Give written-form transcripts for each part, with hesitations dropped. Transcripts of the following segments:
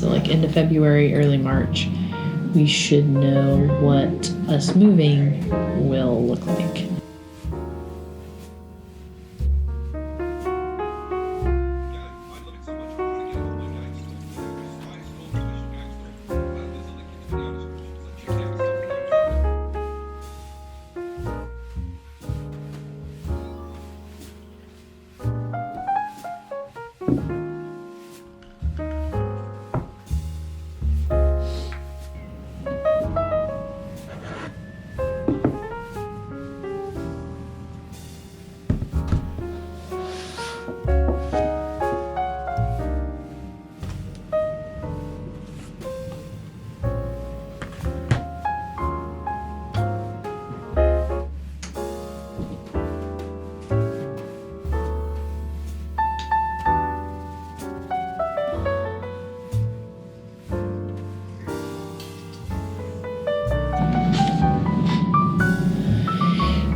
So like end of February, early March, we should know what us moving will look like.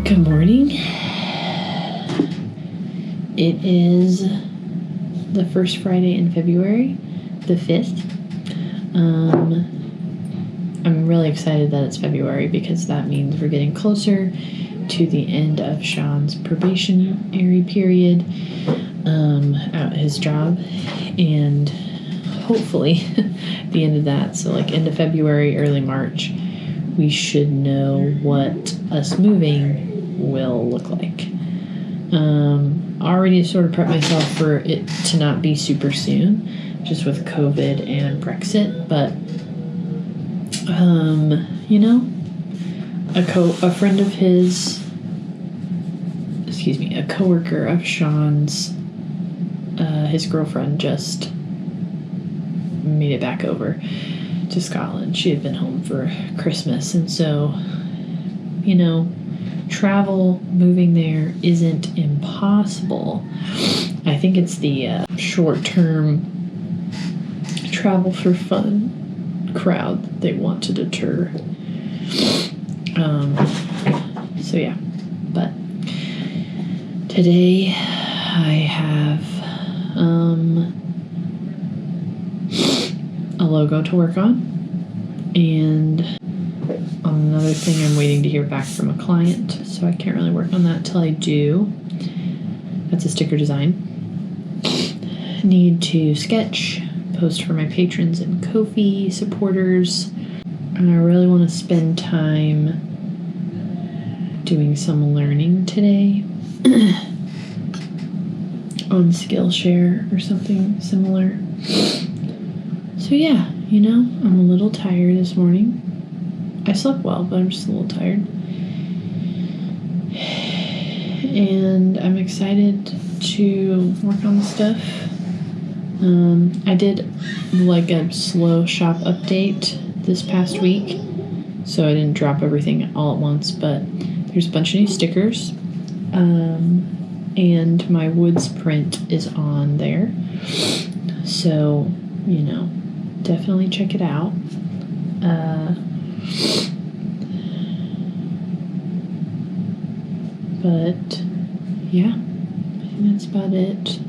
Good morning. It is the first Friday in February, the 5th. I'm really excited that it's February because that means we're getting closer to the end of Sean's probationary period at his job, and hopefully the end of that, so like end of February, early March, we should know what us moving will look like. Already sort of prepped myself for it to not be super soon, just with COVID and Brexit, but a coworker of Sean's, his girlfriend just made it back over to Scotland. She had been home for Christmas, and so, travel, moving there isn't impossible. I think it's the short-term travel for fun crowd that they want to deter. So yeah, but today I have a logo to work on, and another thing I'm waiting to hear back from a client, so I can't really work on that till I do. That's a sticker design. Need to sketch, post for my patrons and Ko-fi supporters, and I really want to spend time doing some learning today on Skillshare or something similar. So yeah, I'm a little tired this morning. I slept well, but I'm just a little tired. And I'm excited to work on stuff. I did like a slow shop update this past week, so I didn't drop everything all at once, but there's a bunch of new stickers. And my Woods print is on there. So, definitely check it out. But yeah, I think that's about it.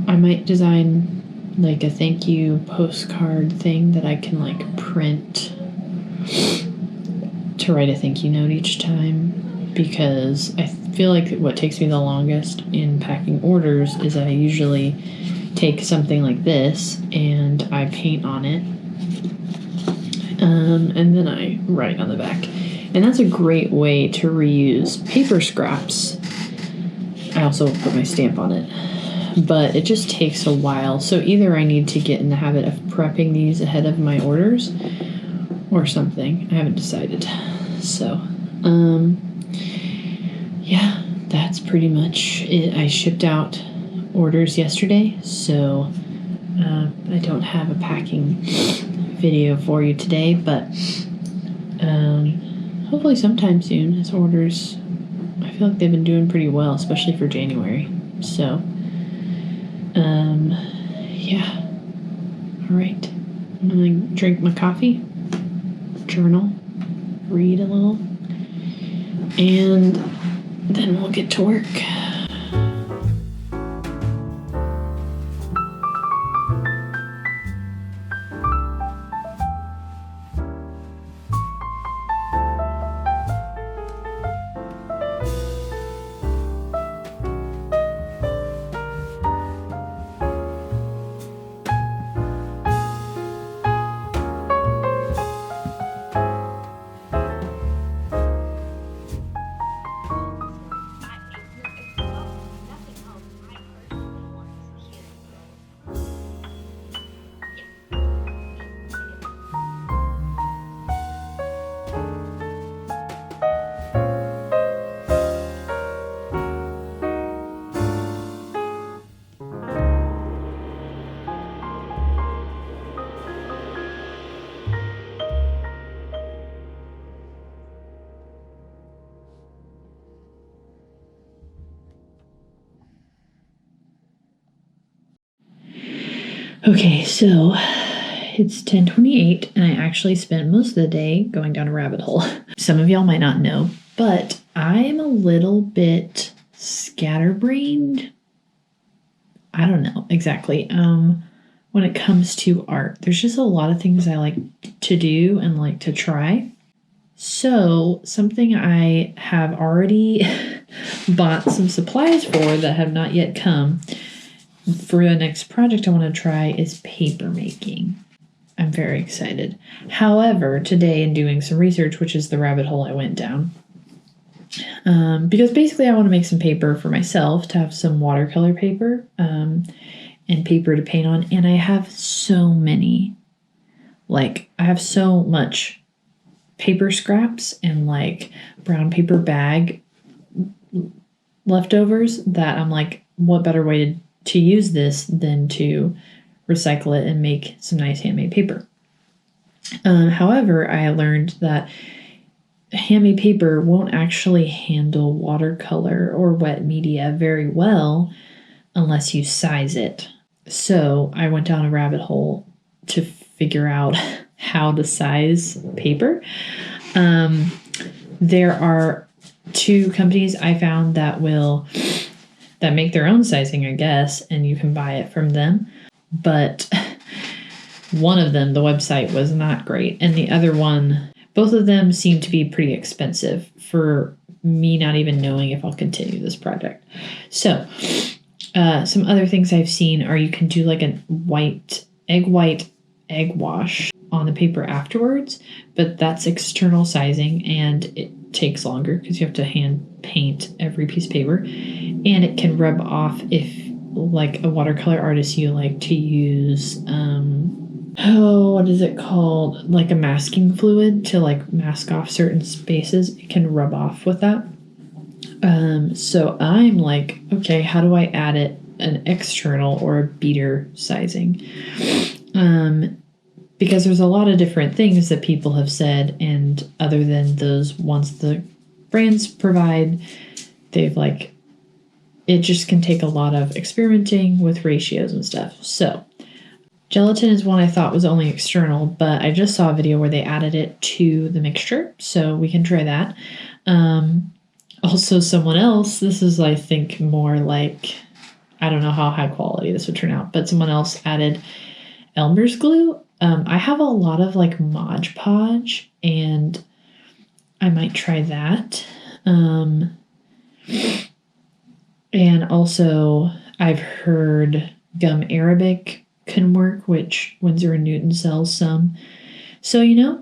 I might design like a thank you postcard thing that I can like print to write a thank you note each time, because I feel like what takes me the longest in packing orders is I usually take something like this and I paint on it, and then I write on the back. And that's a great way to reuse paper scraps. I also put my stamp on it, but it just takes a while. So either I need to get in the habit of prepping these ahead of my orders or something. I haven't decided. So, yeah, that's pretty much it. I shipped out orders yesterday, so I don't have a packing video for you today, but hopefully sometime soon. His orders, I feel like they've been doing pretty well, especially for January. So, yeah. All right. I'm going to drink my coffee, journal, read a little, and then we'll get to work. Okay, so it's 10:28, and I actually spent most of the day going down a rabbit hole. Some of y'all might not know, but I am a little bit scatterbrained. I don't know exactly. When it comes to art, there's just a lot of things I like to do and like to try. So something I have already bought some supplies for that have not yet come for the next project I want to try is paper making. I'm very excited. However, today in doing some research, which is the rabbit hole I went down, because basically I want to make some paper for myself to have some watercolor paper and paper to paint on. And I have so many, I have so much paper scraps and brown paper bag leftovers that I'm like, what better way to use this than to recycle it and make some nice handmade paper. However, I learned that handmade paper won't actually handle watercolor or wet media very well unless you size it. So I went down a rabbit hole to figure out how to size paper. There are 2 companies I found that make their own sizing, I guess, and you can buy it from them. But one of them, the website was not great, and the other one, both of them seem to be pretty expensive for me not even knowing if I'll continue this project. So some other things I've seen are you can do a white egg wash on the paper afterwards, but that's external sizing and it takes longer because you have to hand paint every piece of paper, and it can rub off if a watercolor artist you like to use what is it called, a masking fluid to mask off certain spaces. It can rub off with that. So I'm like, okay, how do I add it an external or a beater sizing? Because there's a lot of different things that people have said, and other than those ones the brands provide, they've it just can take a lot of experimenting with ratios and stuff. So gelatin is one I thought was only external, but I just saw a video where they added it to the mixture, so we can try that. Also, someone else, this is, I think, more I don't know how high quality this would turn out, but someone else added Elmer's glue. I have a lot of Mod Podge, and I might try that. And also, I've heard gum Arabic can work, which Winsor & Newton sells some. So,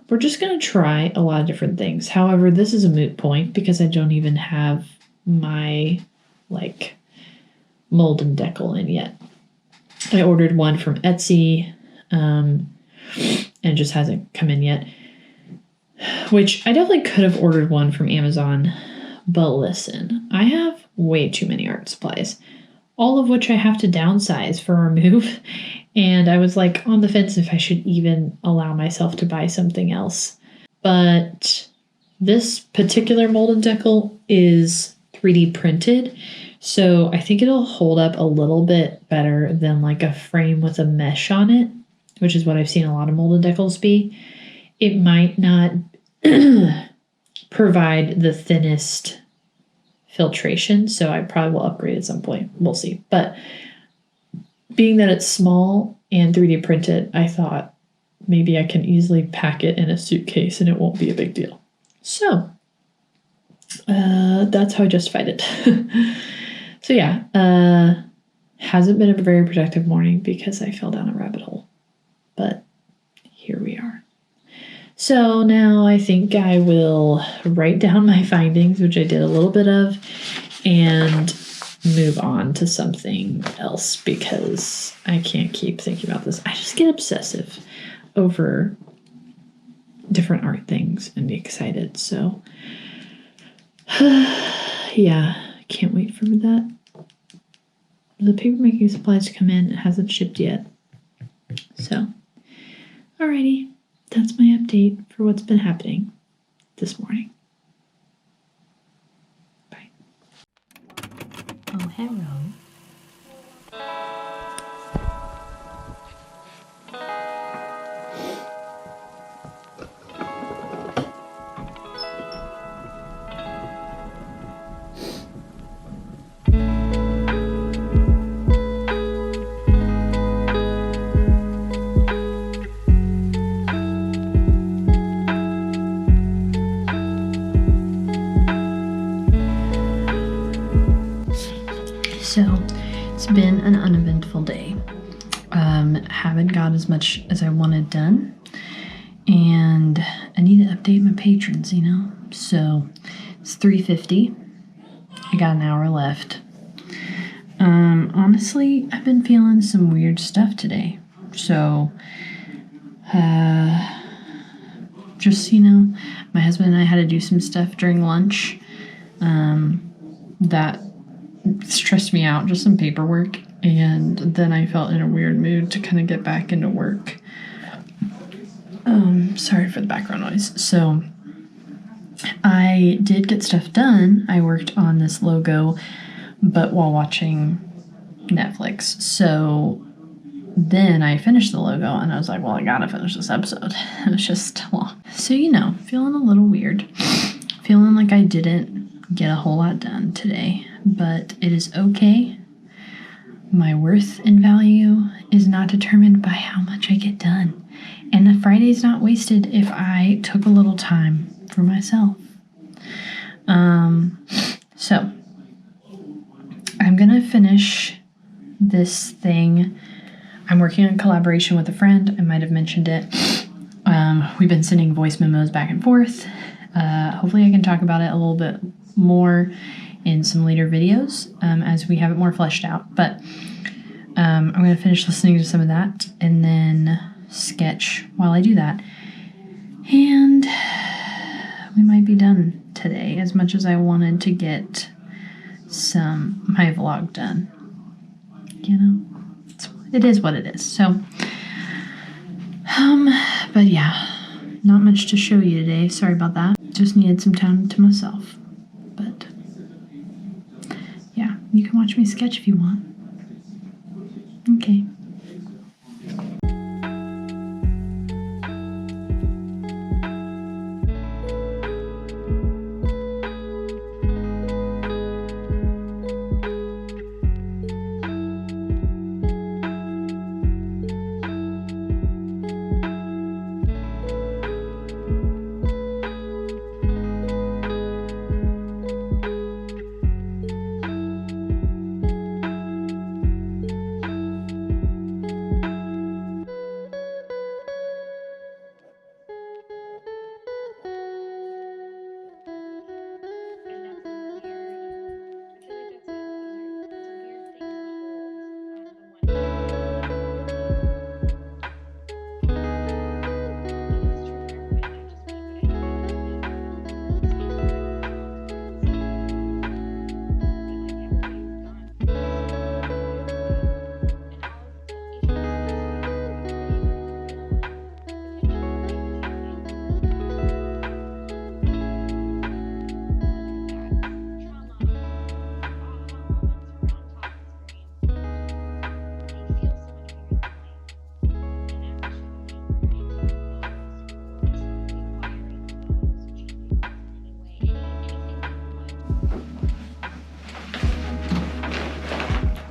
we're just going to try a lot of different things. However, this is a moot point because I don't even have my, mold and decal in yet. I ordered one from Etsy, and it just hasn't come in yet, which I definitely could have ordered one from Amazon. But listen, I have way too many art supplies, all of which I have to downsize for our move. And I was on the fence if I should even allow myself to buy something else. But this particular mold and decal is 3D printed, so I think it'll hold up a little bit better than a frame with a mesh on it, which is what I've seen a lot of mold and decals be. It might not provide the thinnest filtration, so I probably will upgrade at some point. We'll see. But being that it's small and 3D printed, I thought maybe I can easily pack it in a suitcase and it won't be a big deal. So that's how I justified it. So yeah, hasn't been a very productive morning because I fell down a rabbit hole, but here we are. So now I think I will write down my findings, which I did a little bit of, and move on to something else because I can't keep thinking about this. I just get obsessive over different art things and be excited. So yeah, can't wait for that. The paper making supplies to come in. It hasn't shipped yet. So, alrighty. That's my update for what's been happening this morning. Bye. Oh, hello. So it's been an uneventful day. Haven't got as much as I wanted done, and I need to update my patrons, So it's 3:50. I got an hour left. Honestly, I've been feeling some weird stuff today. So, just, my husband and I had to do some stuff during lunch that stressed me out, just some paperwork. And then I felt in a weird mood to kind of get back into work. Sorry for the background noise. So I did get stuff done. I worked on this logo, but while watching Netflix. So then I finished the logo and I was like, well, I gotta finish this episode. It was just long. So, feeling a little weird. Feeling like I didn't get a whole lot done today, but it is okay. My worth and value is not determined by how much I get done. And the Friday's not wasted if I took a little time for myself. So I'm going to finish this thing. I'm working on collaboration with a friend. I might have mentioned it. We've been sending voice memos back and forth. Hopefully I can talk about it a little bit more in some later videos as we have it more fleshed out. But I'm going to finish listening to some of that and then sketch while I do that. And we might be done today, as much as I wanted to get my vlog done. It is what it is. So, but yeah, not much to show you today. Sorry about that. Just needed some time to myself. But yeah, you can watch me sketch if you want. Okay.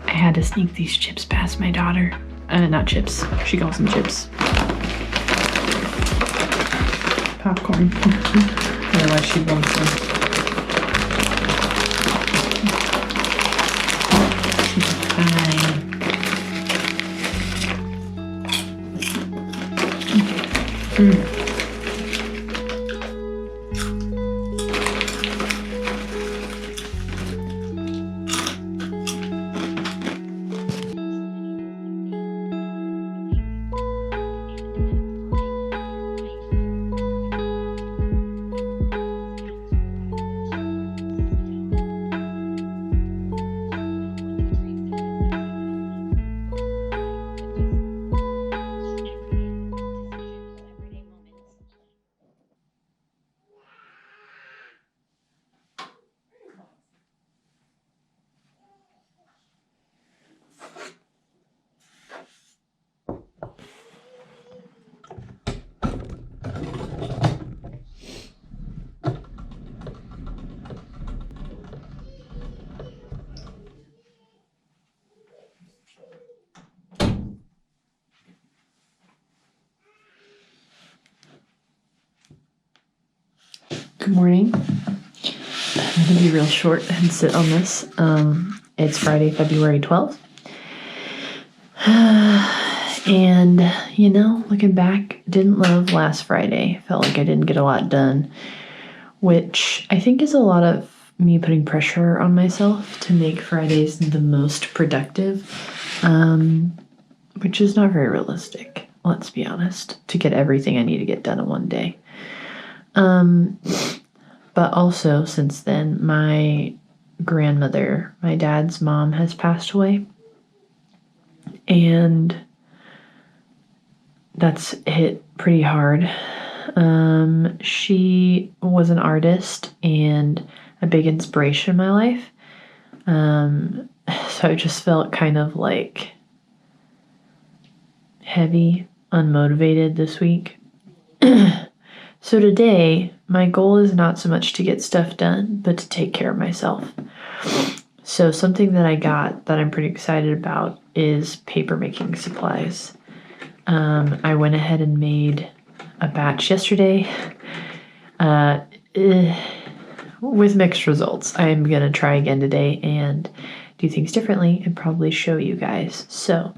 I had to sneak these chips past my daughter. Not chips. She calls them chips. Popcorn. Otherwise she wants them. She's fine. Okay. Good morning. I'm going to be real short and sit on this. It's Friday, February 12th. And, looking back, didn't love last Friday. Felt like I didn't get a lot done, which I think is a lot of me putting pressure on myself to make Fridays the most productive, which is not very realistic, let's be honest, to get everything I need to get done in one day. But also, since then, my grandmother, my dad's mom, has passed away. And that's hit pretty hard. She was an artist and a big inspiration in my life. So I just felt kind of like heavy, unmotivated this week. So today, my goal is not so much to get stuff done, but to take care of myself. So something that I got that I'm pretty excited about is paper making supplies. I went ahead and made a batch yesterday with mixed results. I'm going to try again today and do things differently and probably show you guys. So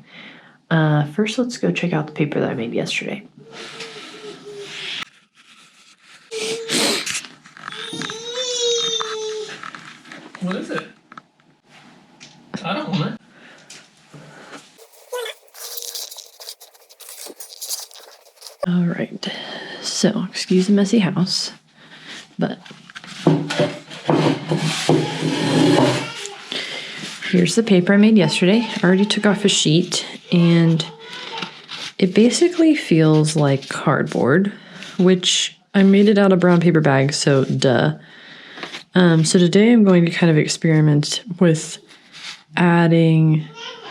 first, let's go check out the paper that I made yesterday. What is it? I don't want it. All right. So, excuse the messy house, but here's the paper I made yesterday. I already took off a sheet, and it basically feels like cardboard, which I made it out of brown paper bags, so duh. So today I'm going to kind of experiment with adding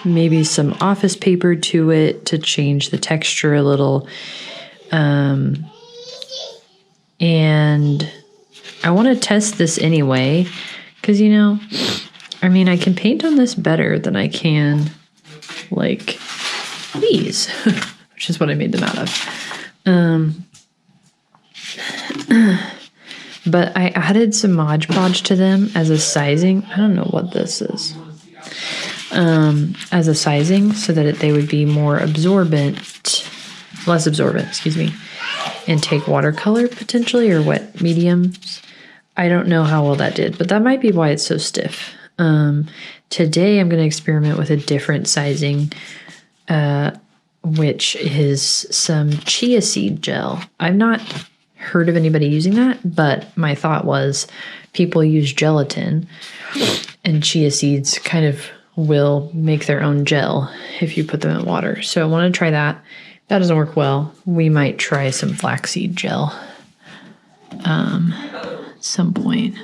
maybe some office paper to it to change the texture a little. And I want to test this anyway, because, I can paint on this better than I can, like, these, which is what I made them out of. But I added some Mod Podge to them as a sizing. I don't know what this is. As a sizing so that they would be less absorbent, and take watercolor potentially or wet mediums. I don't know how well that did, but that might be why it's so stiff. Today I'm going to experiment with a different sizing, which is some chia seed gel. I've not heard of anybody using that, but my thought was people use gelatin, and chia seeds kind of will make their own gel if you put them in water. So I want to try that. If that doesn't work well, we might try some flaxseed gel at some point.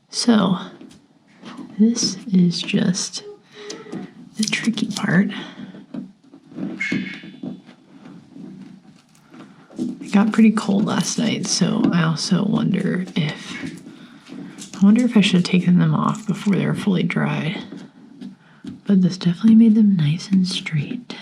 So this is just the tricky part. It got pretty cold last night, so I also wonder if I should have taken them off before they were fully dried. But this definitely made them nice and straight.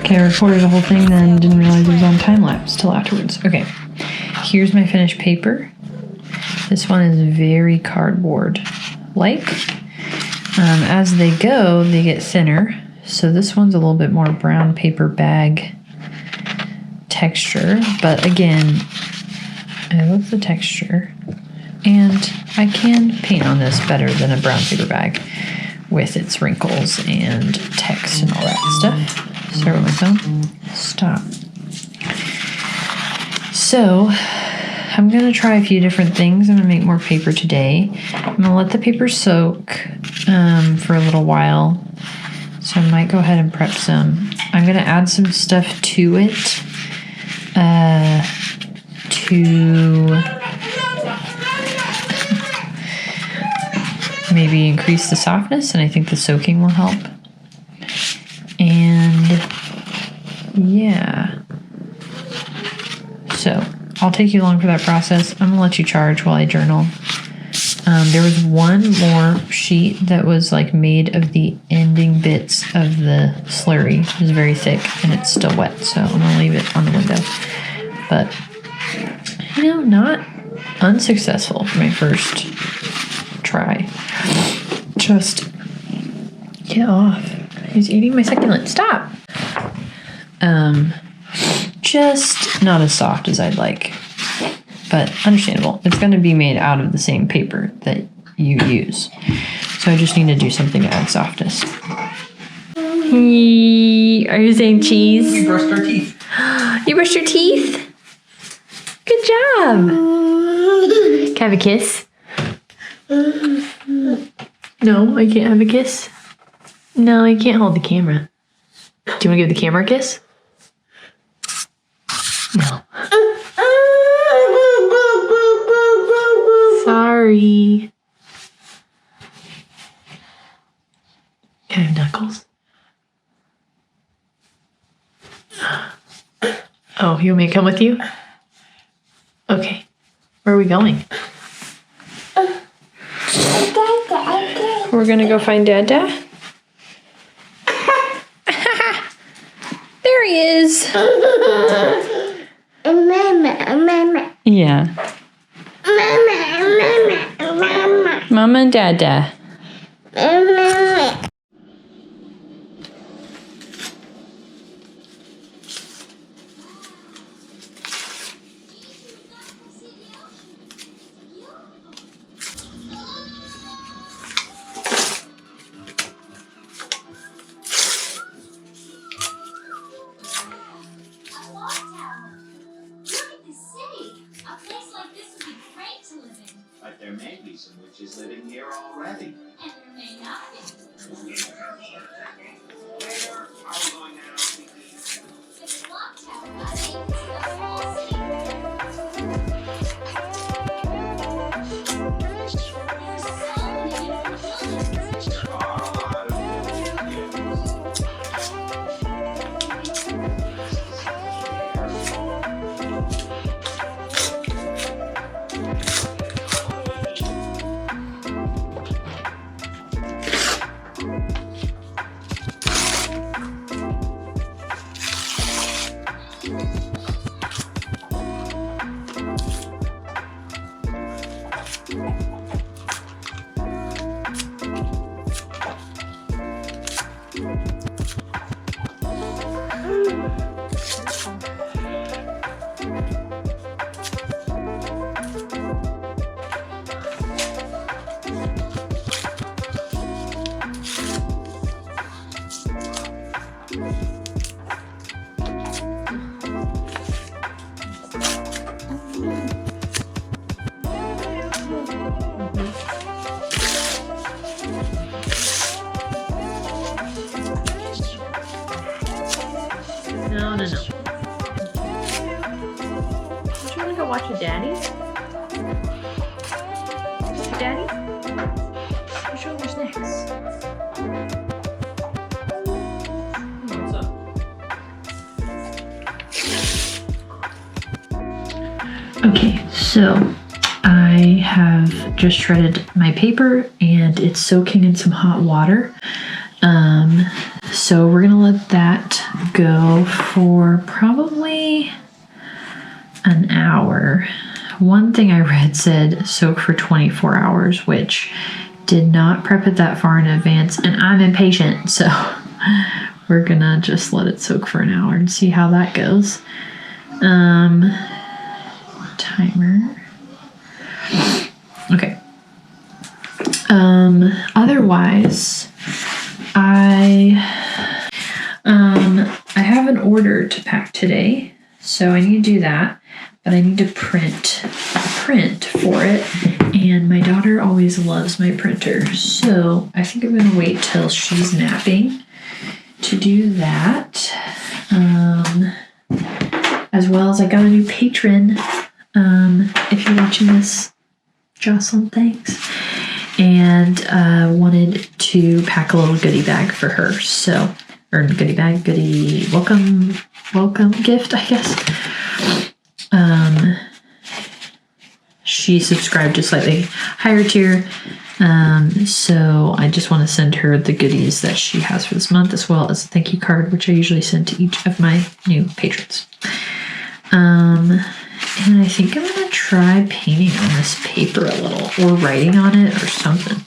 Okay, I recorded the whole thing, then didn't realize it was on time lapse till afterwards. Okay, here's my finished paper. This one is very cardboard-like. As they go, they get thinner. So this one's a little bit more brown paper bag texture. But again, I love the texture. And I can paint on this better than a brown paper bag with its wrinkles and text and all that stuff. Start with my phone. Stop. So I'm going to try a few different things. I'm going to make more paper today. I'm going to let the paper soak for a little while. So I might go ahead and prep some. I'm going to add some stuff to it to maybe increase the softness, and I think the soaking will help. And yeah, so I'll take you along for that process. I'm gonna let you charge while I journal. There was one more sheet that was like made of the ending bits of the slurry. It was very thick and it's still wet, so I'm gonna leave it on the window. But not unsuccessful for my first try. Just get off. He's eating my succulent. Stop. Just not as soft as I'd like, but understandable. It's going to be made out of the same paper that you use, so I just need to do something to add softness. Are you saying cheese? We brushed our teeth. You brushed your teeth? Good job. Can I have a kiss? No, I can't have a kiss. No, I can't hold the camera. Do you want to give the camera a kiss? No. Sorry. Can I have knuckles? Oh, you want me to come with you? Okay. Where are we going? We're gonna go find Dada? There he is. Yeah. Mama and Dada. But there may be some witches living here already. And there may not be. Where are we going now? The clock tower got aimed to the whole city. There's so many different buildings. There are a lot of No. Don't you want to go watch your daddy? Your daddy? Which one was next? What's up? Okay, so I have just shredded my paper and it's soaking in some hot water. So we're gonna let that go for probably an hour. One thing I read said soak for 24 hours, which did not prep it that far in advance, and I'm impatient, so we're gonna just let it soak for an hour and see how that goes. Timer. Okay. Otherwise, I have an order to pack today, so I need to do that, but I need to print for it, and my daughter always loves my printer, so I think I'm gonna wait till she's napping to do that. As well as I got a new patron. If you're watching this, Jocelyn, thanks. And wanted to pack a little goodie bag for her. So, or goodie welcome gift, I guess. she subscribed to slightly higher tier. So I just want to send her the goodies that she has for this month, as well as a thank you card, which I usually send to each of my new patrons. And I think I'm going to try painting on this paper a little, or writing on it or something.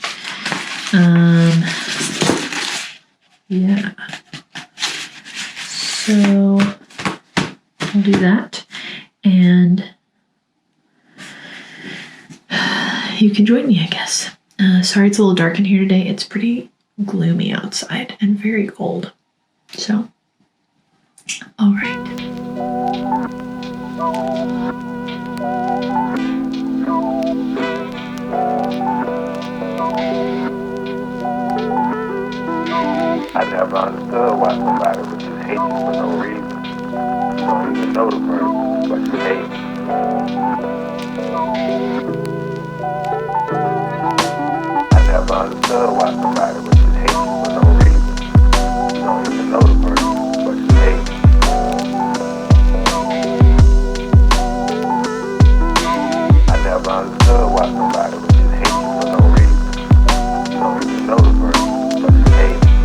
Yeah. So I'll do that. And you can join me, I guess. Sorry it's a little dark in here today. It's pretty gloomy outside and very cold. So, all right. I never understood why somebody would just hate you for no reason. You don't even know the person, but you hate them. I never understood why somebody would just hate you for no reason. You don't even know the person, but you hate them. I never understood why somebody would just hate you for no reason. You don't even know the person, but you hate them.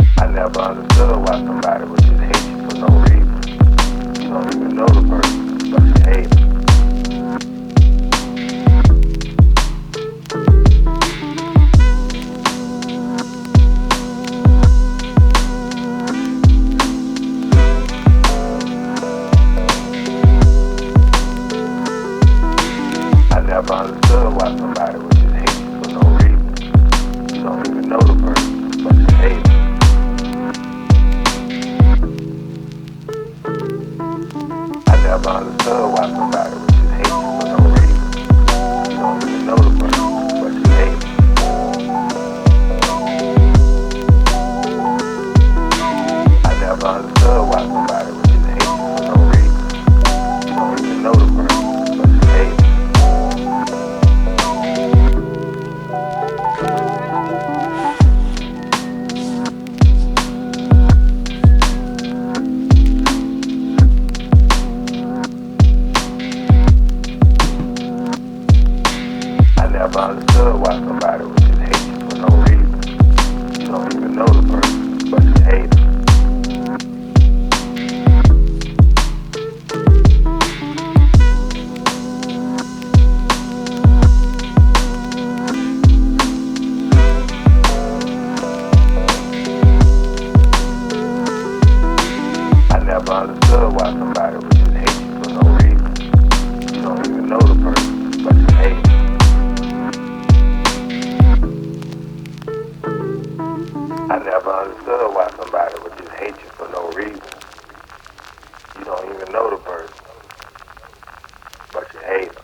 I never understood why somebody would just hate you for no reason. You don't even know the person, but you hate them. I never understood why somebody would just hate you for no reason. You don't even know the person, but you hate them. I never understood why somebody would just hate you for no reason. You don't even know the person, but you hate them. I never understood why somebody would just hate you for no reason. You don't even know the person, but you hate them. I never understood why somebody would just hate you for no reason. You don't even know the person, but you hate them. I never understood why somebody would just hate you for no reason. You don't even know the person, but you hate them. I never understood why somebody would just hate you for no reason. You don't even know the person, but you hate them.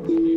Bye.